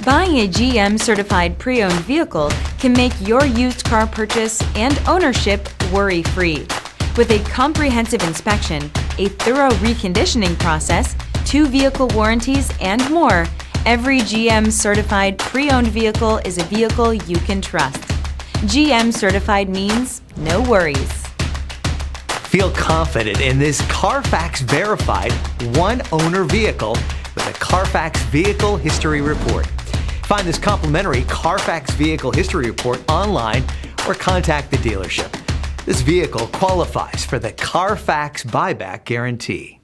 Buying a GM certified pre-owned vehicle can make your used car purchase and ownership worry-free. With a comprehensive inspection, a thorough reconditioning process, 2 vehicle warranties, and more, every GM certified pre-owned vehicle is a vehicle you can trust. GM certified means no worries. Feel confident in this CarFax verified one-owner vehicle with a CarFax Vehicle History Report. Find this complimentary CarFax Vehicle History Report online or contact the dealership. This vehicle qualifies for the CarFax Buyback Guarantee.